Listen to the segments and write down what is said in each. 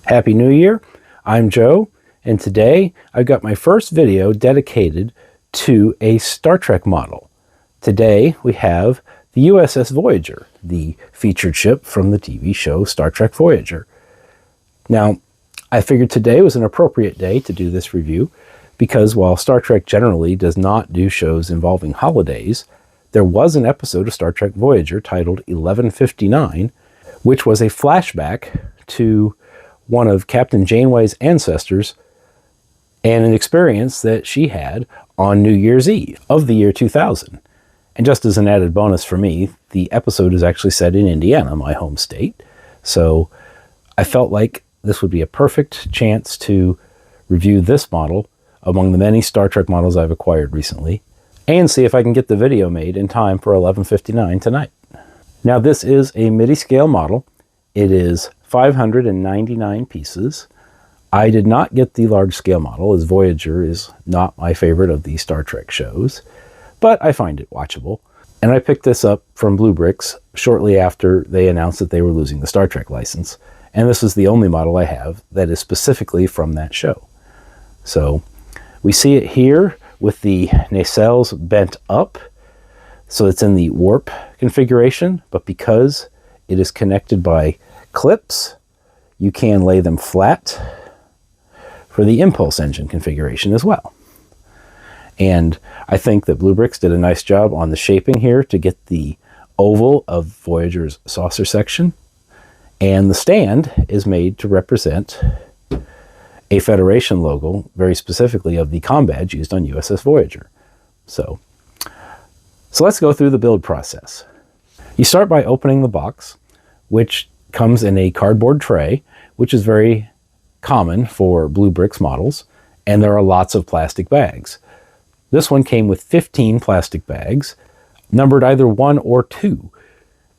Happy New Year, I'm Joe, and today I've got my first video dedicated to a Star Trek model. Today we have the USS Voyager, the featured ship from the TV show Star Trek Voyager. Now, I figured today was an appropriate day to do this review because while Star Trek generally does not do shows involving holidays, there was an episode of Star Trek Voyager titled 1159, which was a flashback to one of Captain Janeway's ancestors and an experience that she had on New Year's Eve of the year 2000. And just as an added bonus for me, the episode is actually set in Indiana, my home state. So I felt like this would be a perfect chance to review this model among the many Star Trek models I've acquired recently and see if I can get the video made in time for 11:59 tonight. Now this is a midi-scale model. It is 599 pieces. I did not get the large-scale model, as Voyager is not my favorite of the Star Trek shows, but I find it watchable. And I picked this up from BlueBrixx shortly after they announced that they were losing the Star Trek license. And this is the only model I have that is specifically from that show. So we see it here with the nacelles bent up. So it's in the warp configuration, but because it is connected by clips, you can lay them flat for the impulse engine configuration as well. And I think that BlueBrixx did a nice job on the shaping here to get the oval of Voyager's saucer section. And the stand is made to represent a Federation logo, very specifically of the comm badge used on USS Voyager. So let's go through the build process. You start by opening the box, which comes in a cardboard tray, which is very common for BlueBrixx models, and there are lots of plastic bags. This one came with 15 plastic bags, numbered either 1 or 2.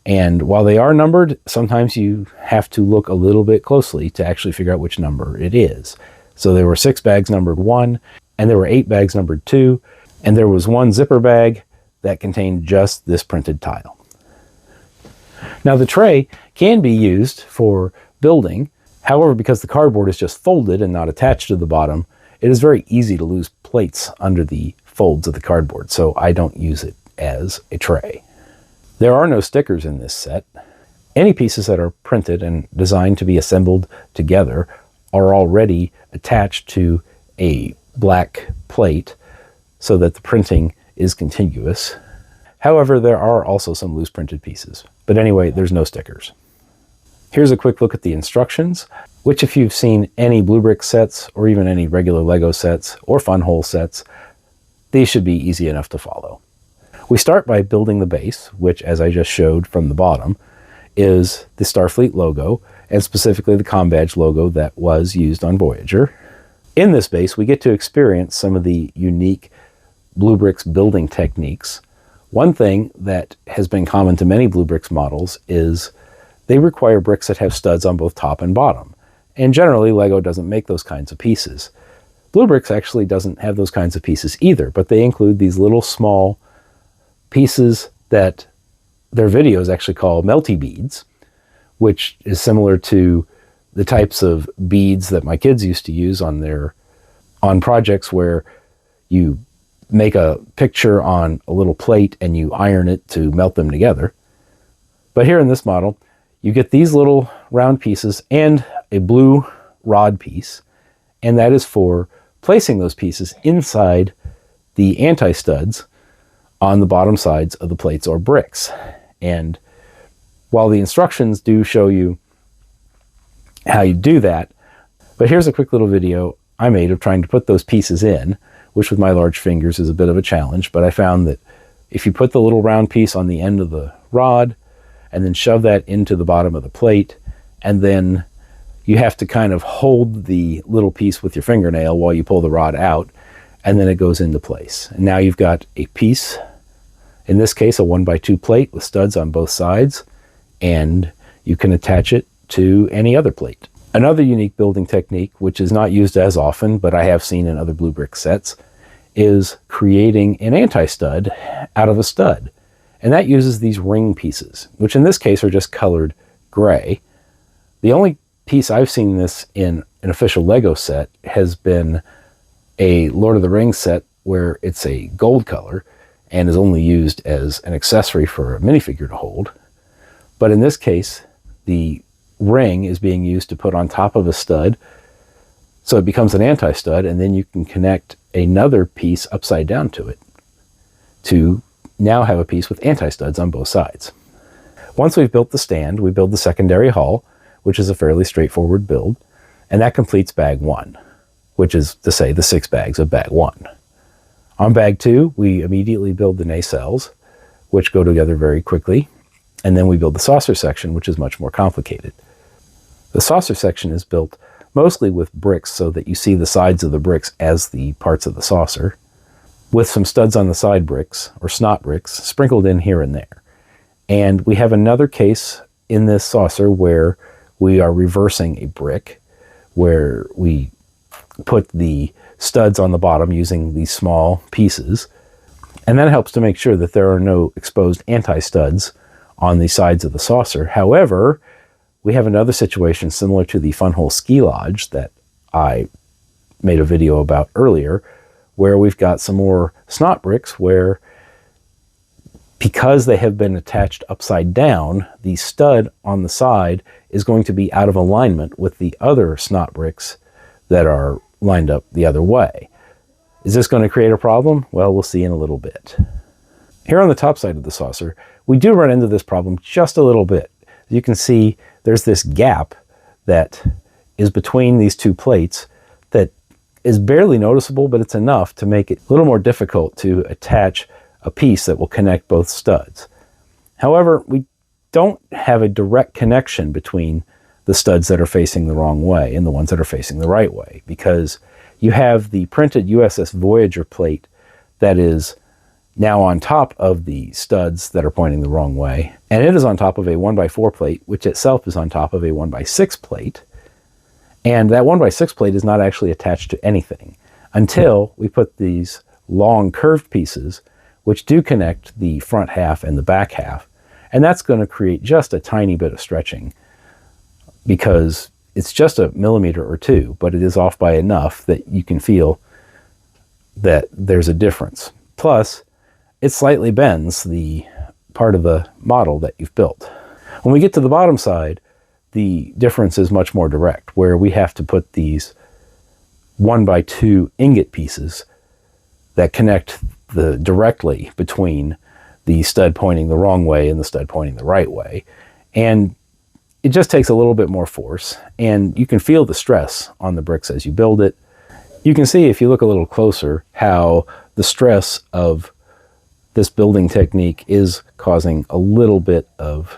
And while they are numbered, sometimes you have to look a little bit closely to actually figure out which number it is. So there were 6 bags numbered 1, and there were 8 bags numbered 2, and there was 1 zipper bag that contained just this printed tile. Now the tray can be used for building. However, because the cardboard is just folded and not attached to the bottom, it is very easy to lose plates under the folds of the cardboard, so I don't use it as a tray. There are no stickers in this set. Any pieces that are printed and designed to be assembled together are already attached to a black plate so that the printing is continuous. However, there are also some loose printed pieces. But anyway, there's no stickers. Here's a quick look at the instructions, which if you've seen any BlueBrixx sets or even any regular Lego sets or Funhole sets, these should be easy enough to follow. We start by building the base, which, as I just showed from the bottom, is the Starfleet logo, and specifically the comm badge logo that was used on Voyager. In this base, we get to experience some of the unique BlueBrixx building techniques. One thing that has been common to many BlueBrixx models is they require bricks that have studs on both top and bottom. And generally, Lego doesn't make those kinds of pieces. BlueBrixx actually doesn't have those kinds of pieces either, but they include these little small pieces that their videos actually call melty beads, which is similar to the types of beads that my kids used to use on projects where you make a picture on a little plate and you iron it to melt them together. But here in this model, you get these little round pieces and a blue rod piece, and that is for placing those pieces inside the anti-studs on the bottom sides of the plates or bricks. And while the instructions do show you how you do that, but here's a quick little video I made of trying to put those pieces in, which with my large fingers is a bit of a challenge, but I found that if you put the little round piece on the end of the rod and then shove that into the bottom of the plate, and then you have to kind of hold the little piece with your fingernail while you pull the rod out, and then it goes into place. And now you've got a piece, in this case a 1x2 plate with studs on both sides, and you can attach it to any other plate. Another unique building technique, which is not used as often, but I have seen in other BlueBrixx sets, is creating an anti-stud out of a stud. And that uses these ring pieces, which in this case are just colored gray. The only piece I've seen this in an official Lego set has been a Lord of the Rings set where it's a gold color and is only used as an accessory for a minifigure to hold. But in this case, the ring is being used to put on top of a stud, so it becomes an anti-stud, and then you can connect another piece upside down to it to now have a piece with anti-studs on both sides. Once we've built the stand, we build the secondary hull, which is a fairly straightforward build, and that completes bag 1, which is to say the 6 bags of bag 1. On bag 2, we immediately build the nacelles, which go together very quickly, and then we build the saucer section, which is much more complicated. The saucer section is built mostly with bricks so that you see the sides of the bricks as the parts of the saucer, with some studs on the side bricks, or SNOT bricks, sprinkled in here and there. And we have another case in this saucer where we are reversing a brick, where we put the studs on the bottom using these small pieces, and that helps to make sure that there are no exposed anti-studs on the sides of the saucer. However, we have another situation similar to the Funhole Ski Lodge that I made a video about earlier, where we've got some more SNOT bricks where, because they have been attached upside down, the stud on the side is going to be out of alignment with the other SNOT bricks that are lined up the other way. Is this going to create a problem? Well, we'll see in a little bit. Here on the top side of the saucer, we do run into this problem just a little bit. As you can see, there's this gap that is between these two plates that is barely noticeable, but it's enough to make it a little more difficult to attach a piece that will connect both studs. However, we don't have a direct connection between the studs that are facing the wrong way and the ones that are facing the right way, because you have the printed USS Voyager plate that is now on top of the studs that are pointing the wrong way, and it is on top of a 1x4 plate, which itself is on top of a 1x6 plate, and that 1x6 plate is not actually attached to anything until we put these long curved pieces which do connect the front half and the back half, and that's going to create just a tiny bit of stretching because it's just a millimeter or two, but it is off by enough that you can feel that there's a difference. Plus, it slightly bends the part of the model that you've built. When we get to the bottom side, the difference is much more direct, where we have to put these 1x2 ingot pieces that connect directly between the stud pointing the wrong way and the stud pointing the right way. And it just takes a little bit more force, and you can feel the stress on the bricks as you build it. You can see, if you look a little closer, how the stress of this building technique is causing a little bit of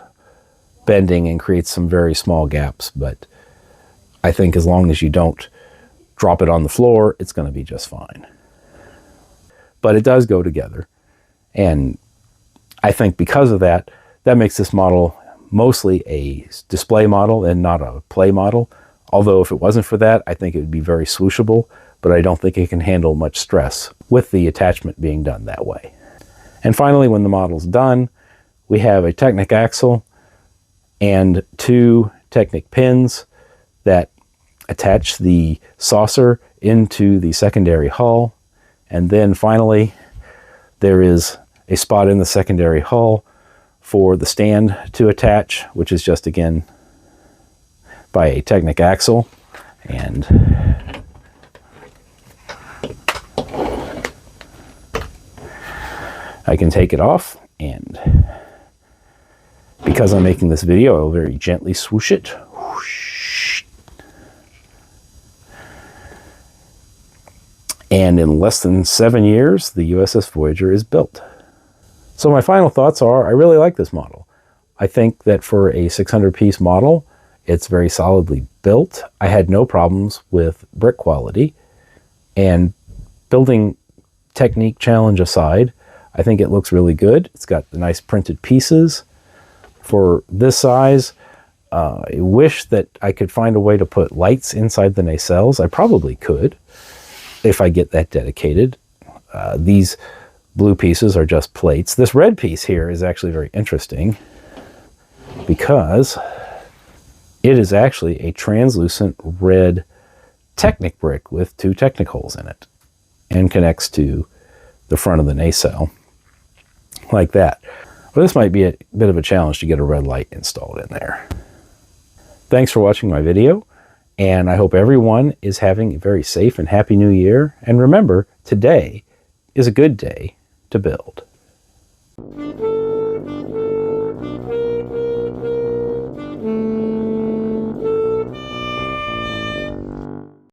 bending and creates some very small gaps, but I think as long as you don't drop it on the floor, it's going to be just fine. But it does go together, and I think because of that, that makes this model mostly a display model and not a play model. Although if it wasn't for that, I think it would be very swooshable, but I don't think it can handle much stress with the attachment being done that way. And finally, when the model's done, we have a Technic axle and 2 Technic pins that attach the saucer into the secondary hull. And then finally, there is a spot in the secondary hull for the stand to attach, which is just, again, by a Technic axle. And I can take it off, and because I'm making this video, I will very gently swoosh it. Whoosh. And in less than 7 years, the USS Voyager is built. So my final thoughts are, I really like this model. I think that for a 600-piece model, it's very solidly built. I had no problems with brick quality. And building technique challenge aside, I think it looks really good. It's got the nice printed pieces. For this size, I wish that I could find a way to put lights inside the nacelles. I probably could, if I get that dedicated. These blue pieces are just plates. This red piece here is actually very interesting because It is actually a translucent red Technic brick with 2 Technic holes in it, and connects to the front of the nacelle like that. Well, this might be a bit of a challenge to get a red light installed in there. Thanks for watching my video, and I hope everyone is having a very safe and happy new year. And remember, today is a good day to build.